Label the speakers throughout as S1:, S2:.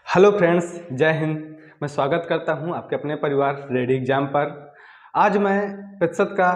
S1: Hello friends, जय हिंद। मैं स्वागत करता हूं आपके अपने परिवार रेडी एग्जाम पर। आज मैं प्रतिशत का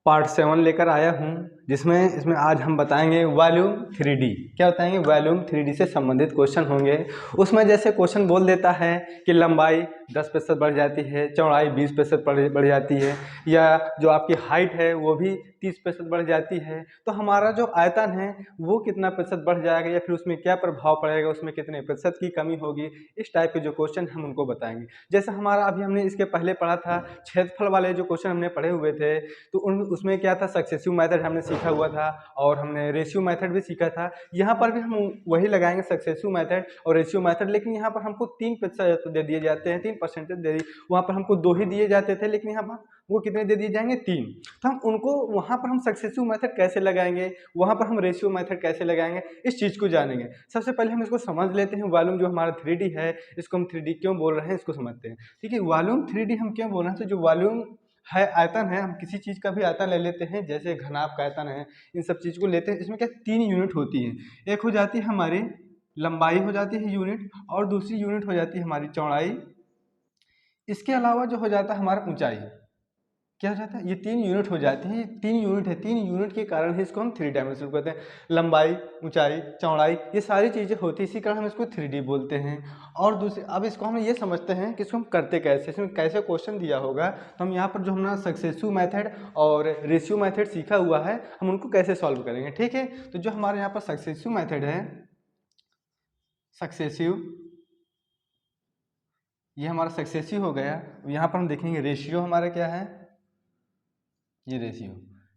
S1: पार्ट 7 लेकर आया हूं, जिसमें इसमें आज हम बताएंगे वॉल्यूम 3D। क्या बताएंगे? वॉल्यूम 3D से संबंधित क्वेश्चन होंगे। उसमें जैसे क्वेश्चन बोल देता है कि लंबाई 10% बढ़ जाती है, चौड़ाई 20% बढ़ जाती है, या जो आपकी हाइट है वो भी 30% बढ़ जाती है, तो हमारा जो आयतन है वो कितना प्रतिशत बढ़ जाएगा, या फिर उसमें क्या प्रभाव पड़ेगा, उसमें कितने प्रतिशत की कमी होगी। इस टाइप के जो क्वेश्चन हम उनको बताएंगे। जैसे हमारा अभी हमने इसके पहले पढ़ा था क्षेत्रफल वाले जो क्वेश्चन हमने पढ़े हुए थे, तो उसमें क्या था, सक्सेसिव मेथड हमने सीखा हुआ था और हमने रेशियो मेथड भी सीखा था। यहाँ पर भी हम वही लगाएंगे, सक्सेसिव मेथड और रेशियो मेथड, लेकिन यहाँ पर हमको 3% दे दिए जाते हैं, 3% दे दी। वहाँ पर हमको 2 ही दिए जाते थे, लेकिन यहाँ पर वो कितने दे दिए जाएंगे? 3। तो हम उनको वहाँ पर हम सक्सेसिव मेथड कैसे लगाएंगे, वहाँ पर हम रेशियो मेथड कैसे लगाएंगे, इस चीज़ को जानेंगे। सबसे पहले हम इसको समझ लेते हैं। वॉल्यूम जो हमारा 3D है, इसको हम 3D क्यों बोल रहे हैं, इसको समझते हैं। ठीक है, वॉल्यूम 3D हम क्यों बोल रहे हैं? तो जो वॉल्यूम है, आयतन है, हम किसी चीज़ का भी आयतन ले लेते हैं, जैसे घनाभ का आयतन है, इन सब चीज़ को लेते हैं। इसमें क्या 3 यूनिट होती है। एक हो जाती है हमारी लंबाई हो जाती है यूनिट, और दूसरी यूनिट हो जाती है हमारी चौड़ाई। इसके अलावा जो हो जाता है हमारा ऊंचाई, क्या हो जाता है, ये 3 यूनिट हो जाती है। ये 3 यूनिट है, 3 यूनिट के कारण ही इसको हम 3 डायमेंशनल कहते हैं। लंबाई, ऊंचाई, चौड़ाई, ये सारी चीज़ें होती है, इसी कारण हम इसको 3D बोलते हैं। और दूसरे, अब इसको हम ये समझते हैं कि इसको हम करते कैसे, इसमें कैसे क्वेश्चन दिया होगा। तो हम यहाँ पर जो हमारा सक्सेसिव मेथड और रेशियो मेथड सीखा हुआ है, हम उनको कैसे सॉल्व करेंगे। ठीक है, तो जो हमारे यहाँ पर सक्सेसिव मेथड है, सक्सेसिव, ये हमारा सक्सेसिव हो गया। यहाँ पर हम देखेंगे रेशियो हमारा क्या है, ये रेशियो।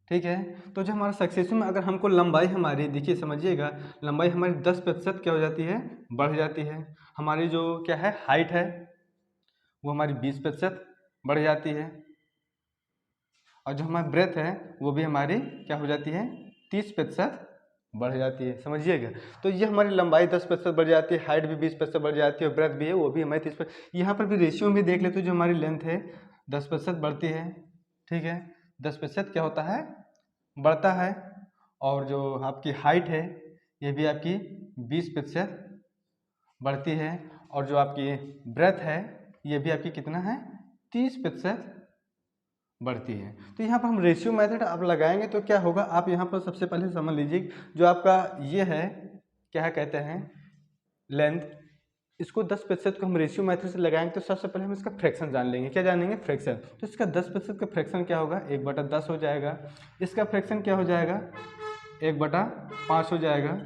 S1: ठीक है, तो जो हमारा सक्सेसिव में अगर हमको लंबाई हमारी, देखिए समझिएगा, लंबाई हमारी 10% क्या हो जाती है, बढ़ जाती है। हमारी जो क्या है हाइट है, वो हमारी 20% बढ़ जाती है। और जो हमारी ब्रेथ है वो भी हमारी क्या हो जाती है, 30% बढ़ जाती है। समझिएगा, तो ये हमारी लंबाई 10% बढ़ जाती है, हाइट भी 20% बढ़ जाती है, और ब्रेथ भी है वो भी हमारी 30%। यहाँ पर भी रेशियो में देख ले तो जो हमारी लेंथ है 10% बढ़ती है। ठीक है, 10% क्या होता है, बढ़ता है। और जो आपकी हाइट है ये भी आपकी 20% बढ़ती है। और जो आपकी ब्रेथ है ये भी आपकी कितना है, 30% बढ़ती है। तो यहाँ पर हम रेशियो मेथड अब लगाएंगे तो क्या होगा, आप यहाँ पर सबसे पहले समझ लीजिए, जो आपका ये है, क्या कहते हैं, लेंथ, इसको 10% को हम रेशियो मेथड से लगाएंगे तो सबसे पहले हम इसका फ्रैक्शन जान लेंगे। क्या जानेंगे? फ्रैक्शन। तो इसका 10% का फ्रैक्शन क्या होगा, 1/10 हो जाएगा। इसका फ्रैक्शन क्या हो जाएगा, 1/5 हो जाएगा।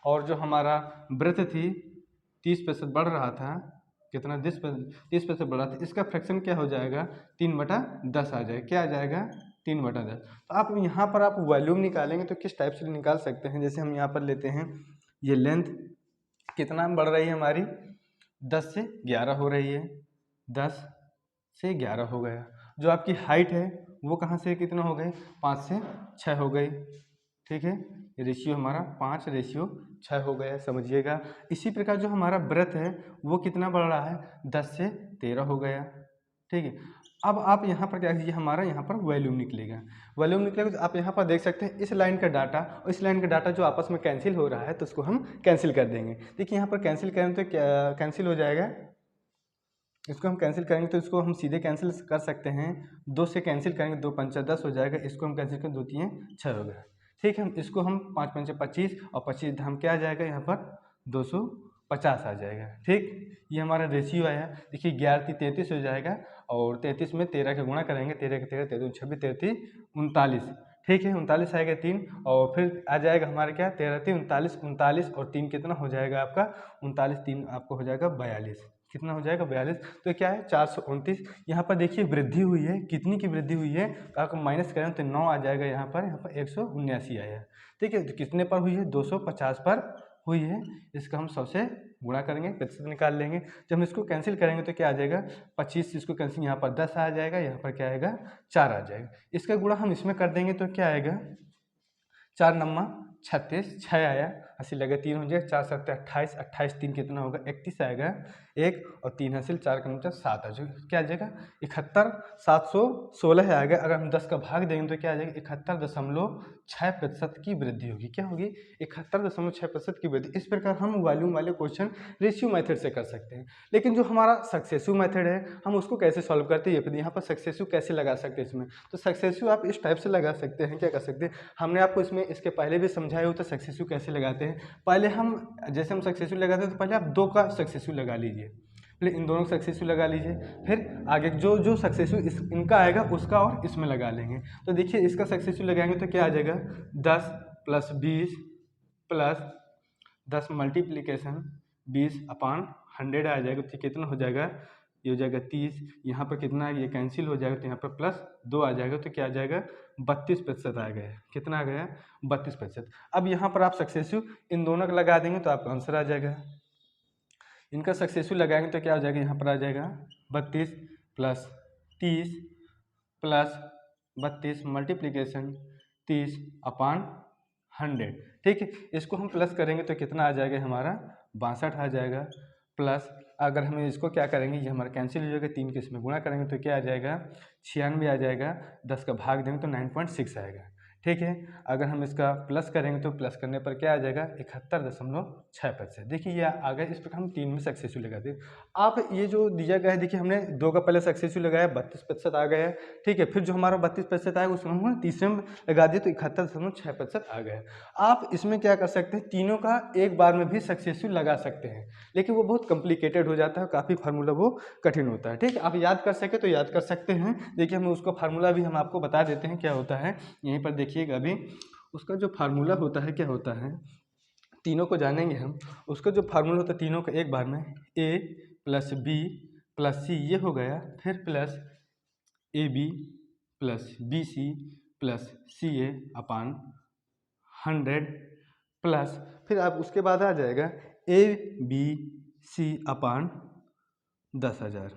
S1: और जो हमारा ब्रेथ थी 30% बढ़ रहा था, कितना, 30% बढ़ रहा था, इसका फ्रैक्शन क्या हो जाएगा, 3/10 आ जाएगा। क्या आ जाएगा, 3/10। तो आप यहाँ पर आप वॉल्यूम निकालेंगे तो किस टाइप से निकाल सकते हैं, जैसे हम यहाँ पर लेते हैं, ये लेंथ कितना बढ़ रही है हमारी, 10 से 11 हो रही है, 10 से 11 हो गया। जो आपकी हाइट है वो कहाँ से कितना हो गए, 5 से 6 हो गई। ठीक है, रेशियो हमारा 5:6 हो गया, समझिएगा। इसी प्रकार जो हमारा ब्रेथ है वो कितना बढ़ रहा है, 10 से 13 हो गया। ठीक है, अब आप यहाँ पर क्या कीजिए, हमारा यहाँ पर वॉल्यूम निकलेगा। वॉल्यूम निकलेगा तो आप यहाँ पर देख सकते हैं, इस लाइन का डाटा और इस लाइन का डाटा जो आपस में कैंसिल हो रहा है, तो उसको हम कैंसिल कर देंगे। देखिए यहाँ पर कैंसिल करें तो क्या कैंसिल हो जाएगा, इसको हम कैंसिल करेंगे तो इसको हम सीधे कैंसिल कर सकते हैं। 2 से कैंसिल करेंगे, 2×5 = 10 हो जाएगा। इसको हम कैंसिल करें, 2×3 = 6 हो गया। ठीक है, हम इसको हम 5×5 = 25, और 25 हम क्या आ जाएगा यहाँ पर, 250 आ जाएगा। ठीक, ये हमारा रेशियो आया। देखिए 11×3 = 33 हो जाएगा, और 33 में 13 का गुणा करेंगे, 13×13 = 13×26 = 33×39। ठीक है, 39 आएगा 3, और फिर आ जाएगा हमारे क्या, 13×3 = 39, 39 और 3 कितना हो जाएगा आपका, 39, 3 आपको हो जाएगा 42। कितना हो जाएगा, 42। तो क्या है, 429। यहाँ पर देखिए वृद्धि हुई है, कितनी की वृद्धि हुई है, तो आपको माइनस करें तो 9 आ जाएगा। यहाँ पर 179 आया। ठीक है, तो कितने पर हुई है, 250 पर हुई है। इसका हम 100 से गुणा करेंगे, प्रतिशत निकाल लेंगे। जब हम इसको कैंसिल करेंगे तो क्या आ जाएगा, 25, इसको कैंसिल, यहाँ पर 10 आ जाएगा, यहाँ पर क्या आएगा, 4 आ जाएगा। इसका गुणा हम इसमें कर देंगे तो क्या आएगा, 4×9 = 36, 6 आया, 80 लगे 3 हो जाएगा, 4×7 = 28, 28 3 कितना होगा, 31 आएगा। 1 और 3 हासिल, 4 का मतलब 7 आ जाएगा। क्या आ जाएगा, 71, 716 आएगा। अगर हम 10 का भाग देंगे तो क्या आ जाएगा, 71.6 6% की वृद्धि होगी। क्या होगी? 71.6% की वृद्धि। इस प्रकार हम वॉल्यूम वाले क्वेश्चन रेशियो मेथड से कर सकते हैं। लेकिन जो हमारा सक्सेसिव मेथड है, हम उसको कैसे सॉल्व करते हैं, ये यहाँ पर सक्सेसिव कैसे लगा सकते हैं इसमें। तो सक्सेसिव आप इस टाइप से लगा सकते हैं। क्या कर सकते हैं, हमने आपको इसमें इसके पहले भी समझाया हो तो सक्सेसिव कैसे लगाते हैं। पहले हम जैसे हम सक्सेसिव लगाते हैं तो पहले आप 2 का सक्सेसिव लगा लीजिए, पहले इन दोनों का सक्सेसिव लगा लीजिए, फिर आगे जो जो सक्सेसिव इनका आएगा उसका और इसमें लगा लेंगे। तो देखिए इसका सक्सेसिव लगाएंगे तो क्या आ जाएगा, 10 + 20 + 10 मल्टीप्लीकेशन 20/100 आ जाएगा। तो कितना हो जाएगा, ये हो जाएगा 30। यहाँ पर कितना है, ये कैंसिल हो जाएगा तो यहाँ पर +2 आ जाएगा। तो क्या आ जाएगा, 32% आ गया। कितना आ गया, 32%। अब यहाँ पर आप सक्सेसिव इन दोनों का लगा देंगे तो आपका आंसर आ जाएगा। इनका सक्सेसिव लगाएंगे तो क्या हो जाएगा, यहाँ पर आ जाएगा 32 + 30 + 32 मल्टीप्लीकेशन 30/100। ठीक है, इसको हम प्लस करेंगे तो कितना आ जाएगा हमारा, 62 आ जाएगा। प्लस अगर हम इसको क्या करेंगे, ये हमारा कैंसिल हो जाएगा, 3 के इसमें गुणा करेंगे तो क्या आ जाएगा, 96 आ जाएगा। 10 का भाग देंगे तो 9.6 आएगा। ठीक है, अगर हम इसका प्लस करेंगे तो प्लस करने पर क्या आ जाएगा, 71.6%। देखिए ये आ गया। इस प्रकार हम 3 में सक्सेसिव लगाते हैं। आप ये जो दिया गया है, देखिए हमने 2 का पहले सक्सेसिव लगाया, 32% आ गया है। ठीक है, फिर जो हमारा 32% आएगा उसमें हम तीसरे में लगा दिए तो 71.6% आ गया। आप इसमें क्या कर सकते हैं, तीनों का एक बार में भी सक्सेसिव लगा सकते हैं, लेकिन वो बहुत कॉम्प्लिकेटेड हो जाता है, काफ़ी फार्मूला वो कठिन होता है। ठीक है, आप याद कर सके तो याद कर सकते हैं। देखिए हम उसका फार्मूला भी हम आपको बता देते हैं क्या होता है। यहीं पर देखिएगा अभी उसका जो फार्मूला होता है क्या होता है, तीनों को जानेंगे हम। उसका जो फार्मूला होता है तीनों का एक बार में, a + b + c ये हो गया, फिर plus ab + bc + ca/100 plus फिर आप उसके बाद आ जाएगा ABC/10,000।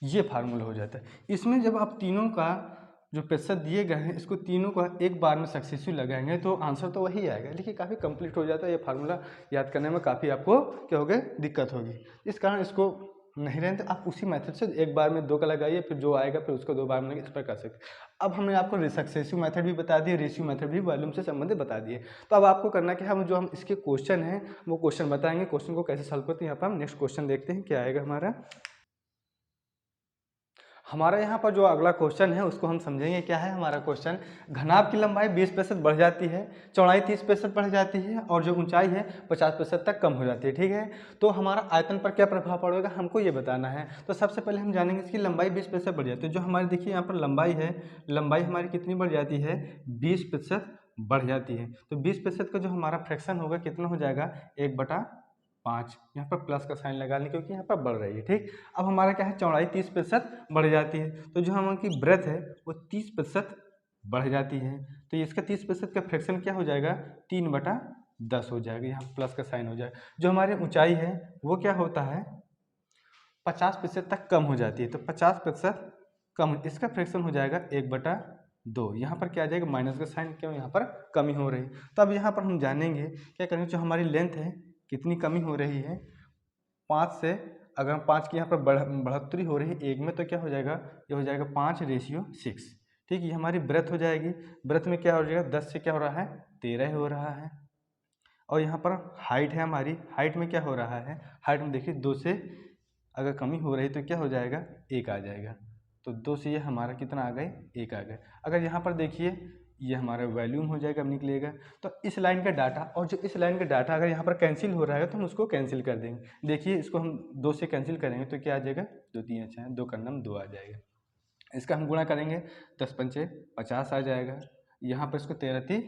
S1: ये फार्मूला हो जाता है। इसमें जब आप तीनों का जो प्रतिशत दिए गए हैं, इसको तीनों का एक बार में सक्सेसिव लगाएंगे तो आंसर तो वही आएगा, लेकिन काफ़ी कंप्लीट हो जाता है। ये फार्मूला याद करने में काफ़ी आपको क्या होगा, दिक्कत होगी। इस कारण इसको नहीं रहने तो आप उसी मेथड से एक बार में 2 का लगाइए, फिर जो आएगा फिर उसको 2 बार में इस पर कर सकते। अब हमने आपको सक्सेसिव मेथड भी बता दिए, रेशियो मेथड भी वॉल्यूम से संबंधित बता दिए। तो अब आपको करना क्या है, हम जो हम इसके क्वेश्चन हैं वो क्वेश्चन बताएंगे, क्वेश्चन को कैसे सॉल्व करते हैं। यहाँ पर हम नेक्स्ट क्वेश्चन देखते हैं क्या आएगा हमारा यहाँ पर जो अगला क्वेश्चन है उसको हम समझेंगे। क्या है हमारा क्वेश्चन, घनाभ की लंबाई 20% बढ़ जाती है, चौड़ाई 30% बढ़ जाती है और जो ऊंचाई है 50% तक कम हो जाती है। ठीक है, तो हमारा आयतन पर क्या प्रभाव पड़ेगा हमको ये बताना है। तो सबसे पहले हम जानेंगे इसकी लंबाई 20% बढ़ जाती है। जो हमारी देखिए यहाँ पर लंबाई है, लंबाई हमारी कितनी बढ़ जाती है, 20% बढ़ जाती है। तो 20% का जो हमारा फ्रैक्शन होगा कितना हो जाएगा, 1/5। यहाँ पर प्लस का साइन लगा लें क्योंकि यहाँ पर बढ़ रही है। ठीक, अब हमारा क्या है, चौड़ाई 30% बढ़ जाती है, तो जो हमारी ब्रेथ है वो 30% बढ़ जाती है। तो इसका 30% का फ्रैक्शन क्या हो जाएगा, 3/10 हो जाएगा। यहाँ प्लस का साइन हो जाएगा। जो हमारी ऊंचाई है वो क्या होता है, 50% तक कम हो जाती है। तो 50% कम, इसका फ्रैक्शन हो जाएगा 1/2। यहाँ पर क्या आ जाएगा, माइनस का साइन, क्यों यहाँ पर कमी हो रही। तो अब यहाँ पर हम जानेंगे क्या करेंगे, जो हमारी लेंथ है कितनी कमी हो रही है, 5 से अगर हम 5 की यहाँ पर बढ़ोतरी हो रही है 1 में, तो क्या हो जाएगा, ये हो जाएगा 5:6। ठीक, ये हमारी ब्रेथ हो जाएगी। ब्रेथ में क्या हो जाएगा, 10 से क्या हो रहा है, 13 हो रहा है। और यहाँ पर हाइट है हमारी, हाइट में क्या हो रहा है, हाइट में देखिए 2 से अगर कमी हो रही तो क्या हो जाएगा, 1 आ जाएगा। तो 2 से ये हमारा कितना आ गए, 1 आ गए। अगर यहाँ पर देखिए ये हमारा वॉल्यूम हो जाएगा, अब निकलेगा। तो इस लाइन का डाटा और जो इस लाइन का डाटा अगर यहाँ पर कैंसिल हो रहा है तो हम उसको कैंसिल कर देंगे। देखिए इसको हम 2 से कैंसिल करेंगे तो क्या आ जाएगा, 2 3 अच्छा है, 2 का नाम 2 आ जाएगा। इसका हम गुणा करेंगे, 10 पंचे 50 आ जाएगा। यहाँ पर इसको 13 3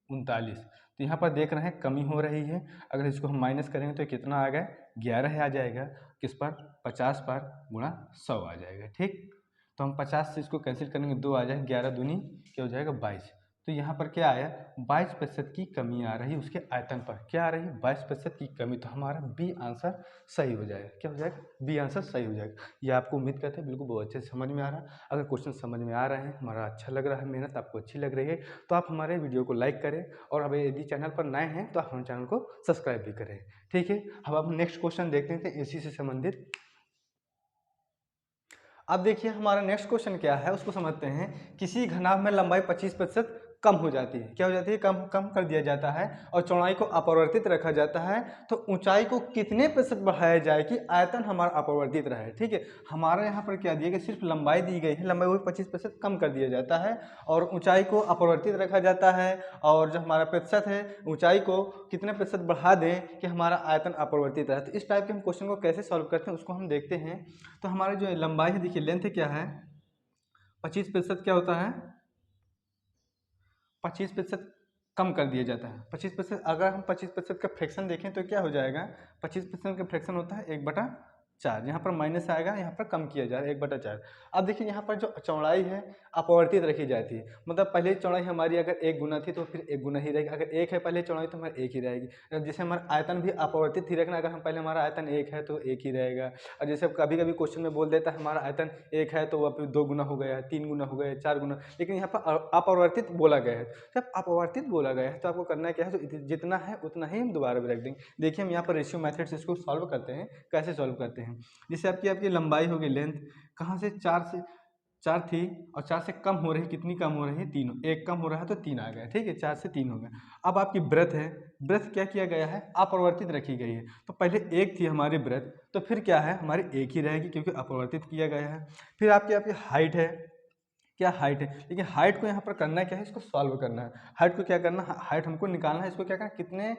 S1: 39। तो यहाँ पर देख रहे हैं कमी हो रही है। अगर इसको हम माइनस करेंगे तो कितना आ गया, 11 आ जाएगा। किस पर, 50 पर गुणा 100 आ जाएगा। ठीक, तो हम 50 से इसको कैंसिल करेंगे, 2 आ जाएगा, 11 दूनी क्या हो जाएगा, 22। तो यहाँ पर क्या आया, 22% की कमी आ रही है उसके आयतन पर। क्या आ रही है, 22% की कमी। तो हमारा बी आंसर सही हो जाएगा। क्या हो जाएगा, बी आंसर सही हो जाएगा। ये आपको उम्मीद करते हैं बिल्कुल बहुत अच्छे से समझ में आ रहा है। अगर क्वेश्चन समझ में आ रहे हैं, हमारा अच्छा लग रहा है, मेहनत आपको अच्छी लग रही है, तो आप हमारे वीडियो को लाइक करें और अब यदि चैनल पर नए हैं तो आप हमारे चैनल को सब्सक्राइब भी करें। ठीक है, अब हम नेक्स्ट क्वेश्चन देखते हैं इसी से संबंधित। अब देखिए हमारा नेक्स्ट क्वेश्चन क्या है उसको समझते हैं। किसी घनाभ में लंबाई 25% कम हो जाती है। क्या हो जाती है? कम कम कर दिया जाता है और चौड़ाई को अपरिवर्तित रखा जाता है। तो ऊंचाई को कितने प्रतिशत बढ़ाया जाए कि आयतन हमारा अपरिवर्तित रहे? ठीक है, हमारा यहाँ पर क्या दिया गया, सिर्फ लंबाई दी गई है, लंबाई को 25% कम कर दिया जाता है और ऊंचाई को अपरिवर्तित रखा जाता है। और जो हमारा प्रतिशत है, ऊंचाई को कितने प्रतिशत बढ़ा दें कि हमारा आयतन अपरिवर्तित रहे। तो इस टाइप के हम क्वेश्चन को कैसे सॉल्व करते हैं उसको हम देखते हैं। तो हमारी जो लंबाई है, देखिए लेंथ क्या है, 25% क्या होता है, 25% कम कर दिया जाता है। 25%, अगर हम 25% का फ्रैक्शन देखें तो क्या हो जाएगा, 25% का फ्रैक्शन होता है 1/4। यहाँ पर माइनस आएगा, यहाँ पर कम किया जाएगा 1/4। अब देखिए यहाँ पर जो चौड़ाई है अपरिवर्तित रखी जाती है, मतलब पहले चौड़ाई हमारी अगर 1 गुना थी तो फिर 1 गुना ही रहेगी। अगर 1 है पहले चौड़ाई तो हमारी 1 ही रहेगी। जैसे हमारा आयतन भी अपरिवर्तित ही रखना, अगर हम पहले हमारा आयतन 1 है तो 1 ही रहेगा। और जैसे कभी कभी क्वेश्चन में बोल देता है हमारा आयतन 1 है तो वह फिर 2 गुना हो गया, 3 गुना हो गया, 4 गुना, लेकिन यहाँ पर अपरिवर्तित बोला गया है। जब अपरिवर्तित बोला गया है तो आपको करना क्या है, तो जितना है उतना ही हम दोबारा भी रख देंगे। देखिए हम यहाँ पर रेशियो मेथड से इसको सॉल्व करते हैं। कैसे सॉल्व करते हैं, जैसे आपकी लंबाई होगी, लेंथ कहाँ से 4 थी और 4 से कम हो रही, कितनी कम हो रही है, 3। 1 कम हो रहा है तो 3 आ गया, ठीक है, 4 से 3 हो गया। अब आपकी ब्रेथ है, ब्रेथ क्या किया गया है, अपरिवर्तित रखी गई है। तो पहले 1 थी हमारी ब्रेथ, तो फिर क्या है, हमारी 1 ही रहेगी क्योंकि अपरिवर्तित किया गया है। फिर आपकी हाइट है, क्या हाइट है, लेकिन हाइट को यहाँ पर करना क्या है, इसको सॉल्व करना है। हाइट को क्या करना है, हाइट हमको निकालना है, इसको क्या करना, कितने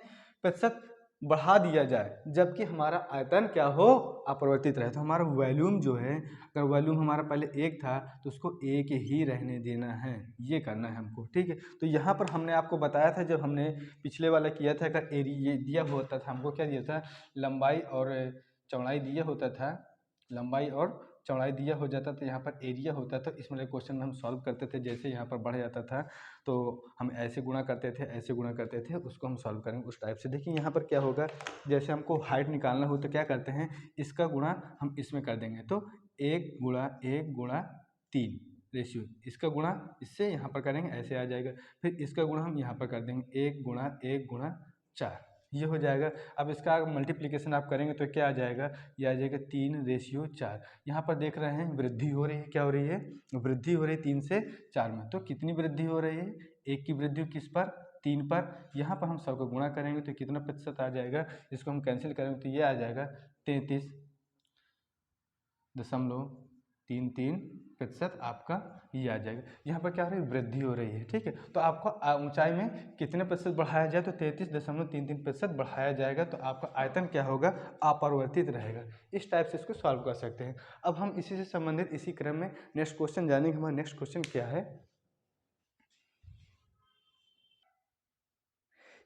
S1: प्रतिशत बढ़ा दिया जाए जबकि हमारा आयतन क्या हो, अपरिवर्तित रहे। तो हमारा वॉल्यूम जो है, अगर वॉल्यूम हमारा पहले 1 था तो उसको 1 ही रहने देना है, ये करना है हमको, ठीक है। तो यहाँ पर हमने आपको बताया था, जब हमने पिछले वाला किया था, अगर एरिया ये दिया होता था हमको, क्या दिया था, लंबाई और चौड़ाई दिया होता था, लंबाई और चौड़ाई दिया हो जाता तो यहाँ पर एरिया होता। तो इस वाले क्वेश्चन में हम सॉल्व करते थे, जैसे यहाँ पर बढ़ जाता था तो हम ऐसे गुणा करते थे, ऐसे गुणा करते थे, उसको हम सॉल्व करेंगे उस टाइप से। देखिए यहाँ पर क्या होगा, जैसे हमको हाइट निकालना हो तो क्या करते हैं, इसका गुणा हम इसमें कर देंगे, तो 1 × 1 × 3 रेशियो, इसका गुणा इससे यहाँ पर करेंगे, ऐसे आ जाएगा। फिर इसका गुणा हम यहाँ पर कर देंगे, 1 × 1 × 4, ये हो जाएगा। अब इसका मल्टीप्लिकेशन आप करेंगे तो क्या आ जाएगा, ये आ जाएगा 3:4। यहाँ पर देख रहे हैं वृद्धि हो रही है, क्या हो रही है, वृद्धि हो रही है 3 से 4 में। तो कितनी वृद्धि हो रही है, 1 की वृद्धि किस पर, 3 पर। यहाँ पर हम सब को गुणा करेंगे तो कितना प्रतिशत आ जाएगा, इसको हम कैंसिल करेंगे तो ये आ जाएगा 33.33% आपका ये आ जाएगा। यहाँ पर क्या हो रही है, वृद्धि हो रही है, ठीक है। तो आपको ऊंचाई में कितने प्रतिशत बढ़ाया जाए, तो 33.33% बढ़ाया जाएगा, तो आपका आयतन क्या होगा, अपरिवर्तित रहेगा। इस टाइप से इसको सॉल्व कर सकते हैं। अब हम इसी से संबंधित इसी क्रम में नेक्स्ट क्वेश्चन जानेंगे। हमारा नेक्स्ट क्वेश्चन क्या है,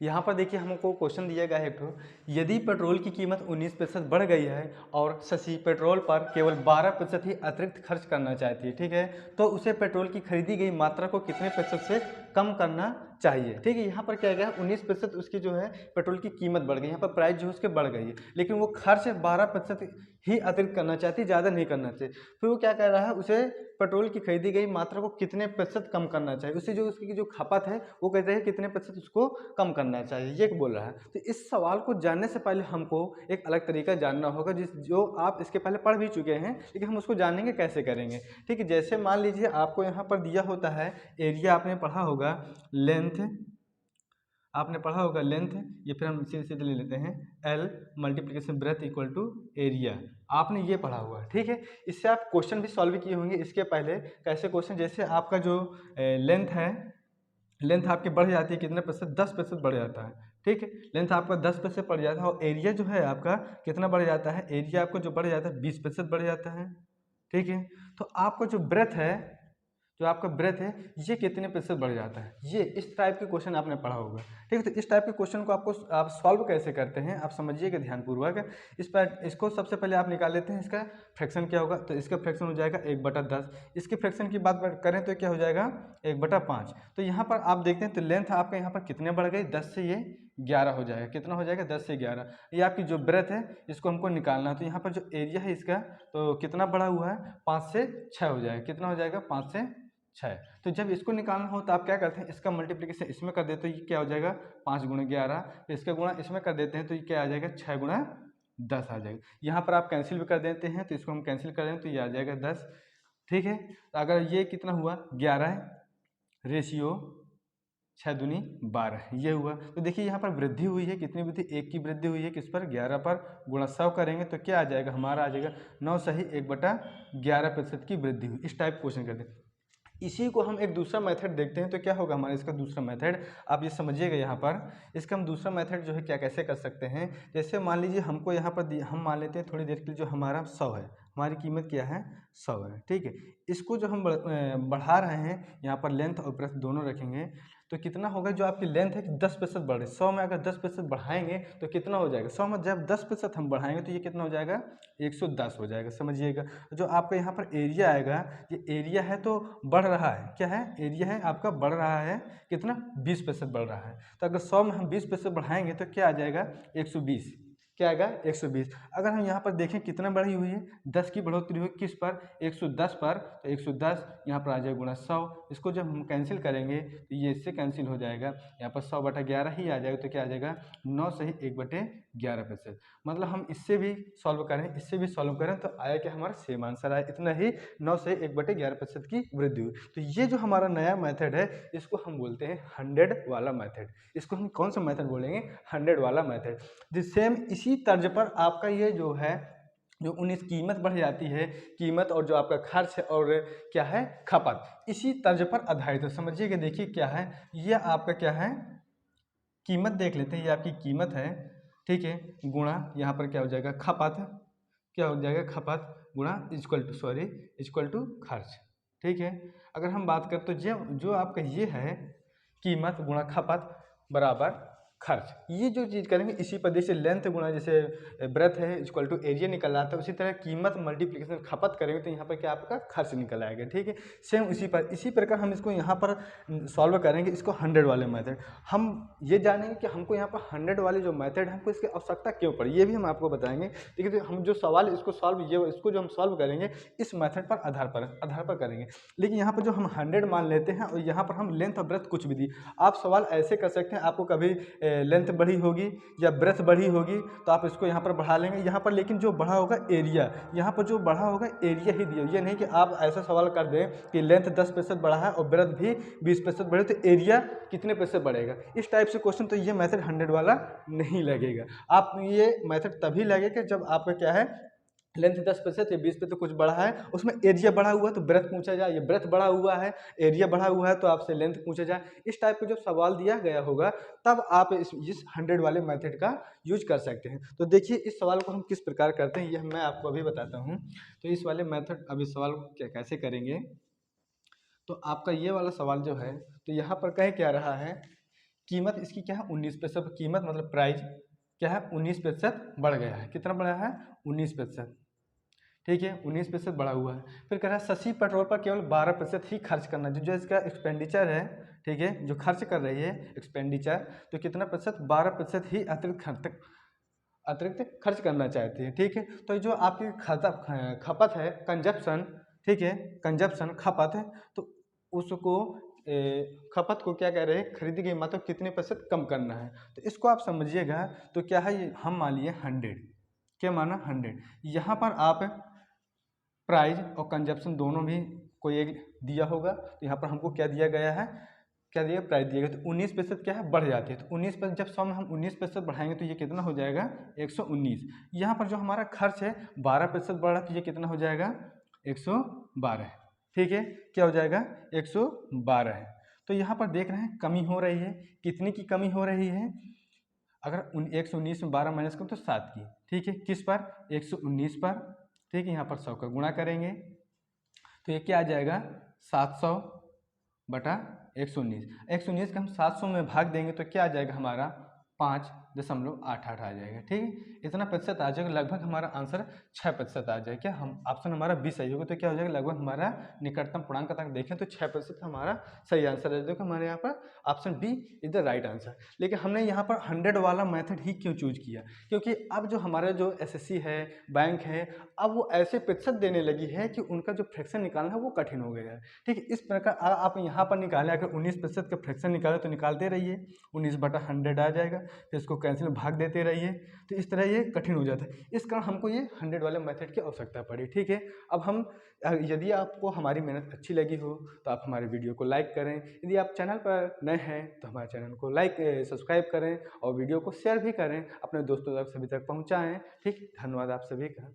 S1: यहाँ पर देखिए हमको क्वेश्चन दिया गया है, तो यदि पेट्रोल की कीमत 19% बढ़ गई है और शशि पेट्रोल पर केवल 12% ही अतिरिक्त खर्च करना चाहती है, ठीक है, तो उसे पेट्रोल की खरीदी गई मात्रा को कितने प्रतिशत से कम करना चाहिए, ठीक है। यहाँ पर क्या गया, 19% उसकी जो है पेट्रोल की कीमत बढ़ गई, यहाँ पर प्राइस जो है उसके बढ़ गई है, लेकिन वो खर्च 12% ही अतिरिक्त करना चाहती है, ज़्यादा नहीं करना चाहिए। फिर वो क्या कह रहा है, उसे पेट्रोल की खरीदी गई मात्रा को कितने प्रतिशत कम करना चाहिए, उससे जो उसकी जो खपत है वो कहते हैं कितने प्रतिशत उसको कम करना चाहिए, ये बोल रहा है। तो इस सवाल को जानने से पहले हमको एक अलग तरीका जानना होगा, जो आप इसके पहले पढ़ भी चुके हैं, लेकिन हम उसको जानेंगे कैसे करेंगे, ठीक है। जैसे मान लीजिए आपको यहाँ पर दिया होता है एरिया, आपने पढ़ा होगा लेंथ, आपने पढ़ा होगा लेंथ, ये फिर हम सीधे सीधे ले लेते हैं, L multiplication breadth equal to area, आपने ये पढ़ा हुआ है, ठीक है। इससे आप क्वेश्चन भी सॉल्व किए होंगे इसके पहले। कैसे क्वेश्चन, जैसे आपका जो लेंथ है, लेंथ आपकी बढ़ जाती है कितने प्रतिशत, 10% बढ़ जाता है, ठीक है। लेंथ आपका 10% बढ़ जाता है और एरिया जो है आपका कितना बढ़ जाता है, एरिया आपको जो बढ़ जाता है 20% बढ़ जाता है, ठीक है। तो आपका जो ब्रेथ है, जो आपका ब्रेथ है, ये कितने प्रतिशत बढ़ जाता है, ये इस टाइप के क्वेश्चन आपने पढ़ा होगा, ठीक है। तो इस टाइप के क्वेश्चन को आपको आप सॉल्व कैसे करते हैं, आप समझिएगा ध्यानपूर्वक। इसको सबसे पहले आप निकाल लेते हैं, इसका फ्रैक्शन क्या होगा, तो इसका फ्रैक्शन हो जाएगा 1/10। इसके फ्रैक्शन की बात करें तो क्या हो जाएगा 1/5। तो यहाँ पर आप देखते हैं तो लेंथ आपका यहाँ पर कितने बढ़ गई, 10 से ये 11 हो जाएगा, कितना हो जाएगा 10 से 11। ये आपकी जो ब्रेथ है इसको हमको निकालना है, तो यहाँ पर जो एरिया है इसका तो कितना बढ़ा हुआ है, 5 से 6 हो जाएगा, कितना हो जाएगा 5 से 6। तो जब इसको निकालना हो तो आप क्या करते हैं, इसका मल्टीप्लिकेशन इसमें कर देते हो, ये क्या हो जाएगा 5 × 11, फिर इसका गुणा इसमें कर देते हैं तो ये क्या आ जाएगा 6 × 10 आ जाएगा। यहाँ पर आप कैंसिल भी कर देते हैं तो इसको हम कैंसिल कर दें तो ये आ जाएगा 10, ठीक है। तो अगर ये कितना हुआ 11 रेशियो 6 दूनी 12 ये हुआ। तो देखिए यहाँ पर वृद्धि हुई है, कितनी वृद्धि, 1 की वृद्धि हुई है, किस पर, 11 पर। गुणा 100 करेंगे तो क्या आ जाएगा हमारा, आ जाएगा 9 सही 1/11% की वृद्धि हुई। इस टाइप क्वेश्चन करते हैं। इसी को हम एक दूसरा मेथड देखते हैं तो क्या होगा हमारा इसका दूसरा मेथड, आप ये समझिएगा यहाँ पर। इसका हम दूसरा मेथड जो है क्या कैसे कर सकते हैं, जैसे मान लीजिए हमको यहाँ पर हम मान लेते हैं थोड़ी देर के लिए जो हमारा 100 है, हमारी कीमत क्या है 100 है, ठीक है। इसको जो हम बढ़ा रहे हैं, यहाँ पर लेंथ और ब्रेथ दोनों रखेंगे तो कितना होगा, जो आपकी लेंथ है कि 10% बढ़ रही है, 100 में अगर 10% बढ़ाएंगे तो कितना हो जाएगा, 100 में जब 10% हम बढ़ाएंगे तो ये कितना हो जाएगा 110 हो जाएगा, समझिएगा। जो आपका यहाँ पर एरिया आएगा, ये एरिया है तो बढ़ रहा है, क्या है, एरिया है आपका बढ़ रहा है, कितना 20% बढ़ रहा है। तो अगर 100 में हम 20% बढ़ाएंगे तो क्या आ जाएगा 120, क्या आएगा 120। अगर हम यहाँ पर देखें कितना बढ़ी हुई है, 10 की बढ़ोतरी हुई, किस पर, 110 पर। तो 110 यहाँ पर आ जाएगा गुणा 100, इसको जब हम कैंसिल करेंगे तो ये इससे कैंसिल हो जाएगा, यहाँ पर 100/11 ही आ जाएगा, तो क्या आ जाएगा 9 सही 1/11%। मतलब हम इससे भी सॉल्व करें, इससे भी सॉल्व करें तो आया कि हमारा सेम आंसर आया, इतना ही 9 से 1/11% की वृद्धि हुई। तो ये जो हमारा नया मेथड है इसको हम बोलते हैं 100 वाला मेथड। इसको हम कौन सा मेथड बोलेंगे, 100 वाला मेथड। द सेम इसी तर्ज पर आपका ये जो है, जो 19 कीमत बढ़ जाती है, कीमत और जो आपका खर्च है और क्या है खपत, इसी तर्ज पर आधारित है। समझिएगा, देखिए क्या है, ये आपका क्या है कीमत देख लेते हैं, ये आपकी कीमत है, ठीक है, गुणा यहाँ पर क्या हो जाएगा खपत, क्या हो जाएगा खपत गुणा इक्वल टू खर्च, ठीक है। अगर हम बात करें तो जो आपका ये है कीमत गुणा खपत बराबर खर्च, ये जो चीज़ करेंगे इसी पर, जैसे लेंथ गुणा जैसे ब्रेथ है इक्वल टू एरिया निकल आता है, उसी तरह कीमत मल्टीप्लिकेशन खपत करेंगे तो यहाँ पर क्या आपका खर्च निकल आएगा, ठीक है। सेम इसी प्रकार हम इसको यहाँ पर सॉल्व करेंगे, इसको 100 वाले मेथड। हम ये जानेंगे कि हमको यहाँ पर 100 वाले जो मेथड है हमको इसकी आवश्यकता क्यों पड़ी, ये भी हम आपको बताएंगे। देखिए तो हम जो सवाल इसको जो हम सॉल्व करेंगे इस मेथड पर आधार पर करेंगे। लेकिन यहाँ पर जो हम 100 मान लेते हैं और यहाँ पर हम लेंथ और ब्रेथ कुछ भी दी, आप सवाल ऐसे कर सकते हैं, आपको कभी लेंथ बढ़ी होगी या ब्रेथ बढ़ी होगी तो आप इसको यहाँ पर बढ़ा लेंगे, यहाँ पर लेकिन जो बढ़ा होगा एरिया, यहाँ पर जो बढ़ा होगा एरिया ही दिया। ये नहीं कि आप ऐसा सवाल कर दें कि लेंथ 10% बढ़ा है और ब्रेथ भी 20% बढ़े तो एरिया कितने प्रतिशत बढ़ेगा, इस टाइप से क्वेश्चन तो ये मेथड 100 वाला नहीं लगेगा। आप ये मेथड तभी लगेगा जब आपका क्या है लेंथ 10% या 20% कुछ बढ़ा है, उसमें एरिया बढ़ा हुआ है तो ब्रेथ पूछा जाए, ये ब्रेथ बढ़ा हुआ है एरिया बढ़ा हुआ है तो आपसे लेंथ पूछा जाए, इस टाइप का जब सवाल दिया गया होगा तब आप इस 100 वाले मेथड का यूज कर सकते हैं। तो देखिए इस सवाल को हम किस प्रकार करते हैं, यह मैं आपको अभी बताता हूँ। तो इस वाले मेथड, अब इस सवाल को कैसे करेंगे, तो आपका ये वाला सवाल जो है तो यहाँ पर कह क्या रहा है, कीमत इसकी क्या है 19%, कीमत मतलब प्राइस क्या है 19% बढ़ गया है, कितना बढ़ा है 19%, ठीक है 19% बढ़ा हुआ है। फिर कह रहा है शशि पेट्रोल पर केवल 12% ही खर्च करना, जो इसका एक्सपेंडिचर है, ठीक है, जो खर्च कर रही है एक्सपेंडिचर, तो कितना प्रतिशत 12% ही अतिरिक्त खर्च करना चाहती है, ठीक है। तो जो आपकी खपत है कंजप्शन, ठीक है, कंजप्शन खपत है, तो उसको खपत को क्या कह रहे हैं, खरीदी गई मात्रा कितने प्रतिशत कम करना है। तो इसको आप समझिएगा, तो क्या है ये हम मान लिए 100, क्या माना 100, यहाँ पर आप प्राइस और कंजप्शन दोनों भी कोई एक दिया होगा, तो यहाँ पर हमको क्या दिया गया है, क्या दिया प्राइस दिया गया, तो 19% क्या है बढ़ जाती है, तो 19% जब 100 में हम 19% बढ़ाएंगे तो ये कितना हो जाएगा 119। यहाँ पर जो हमारा खर्च है 12% बढ़ रहा है तो ये कितना हो जाएगा 112, ठीक है, क्या हो जाएगा 112 है। तो यहाँ पर देख रहे हैं कमी हो रही है, कितनी की कमी हो रही है, अगर 119 में 12 माइनस करें तो 7 की, ठीक है, किस पर 119 पर, ठीक है, यहाँ पर 100 का गुणा करेंगे तो ये क्या आ जाएगा 700/119, 119 का हम 700 में भाग देंगे तो क्या आ जाएगा हमारा 5.88 आ जाएगा, ठीक है, इतना प्रतिशत आ जाएगा, लगभग हमारा आंसर 6% आ जाएगा। क्या हम ऑप्शन हमारा 20 सही होगा, तो क्या हो जाएगा लगभग हमारा निकटतम पूर्णांक तक देखें तो 6% हमारा सही आंसर है। देखो हमारे यहाँ पर option B is the right answer. लेकिन हमने यहाँ पर 100 वाला मेथड ही क्यों चूज किया, क्योंकि अब जो हमारा जो एसएससी है, बैंक है, अब वो ऐसे प्रतिशत देने लगी है कि उनका जो फ्रैक्शन निकालना है वो कठिन हो गया है, ठीक है। इस प्रकार आप यहाँ पर निकालें, अगर 19% का फ्रैक्शन निकाले तो निकालते रहिए, 19/100 आ जाएगा, फिर इसको कैंसिल में भाग देते रहिए, तो इस तरह ये कठिन हो जाता है। इस कारण हमको ये 100 वाले मेथड की आवश्यकता पड़ी। ठीक है, अब हम यदि आपको हमारी मेहनत अच्छी लगी हो तो आप हमारे वीडियो को लाइक करें। यदि आप चैनल पर नए हैं तो हमारे चैनल को सब्सक्राइब करें और वीडियो को शेयर भी करें, अपने दोस्तों तक सभी तक पहुँचाएँ। ठीक, धन्यवाद आप सभी का।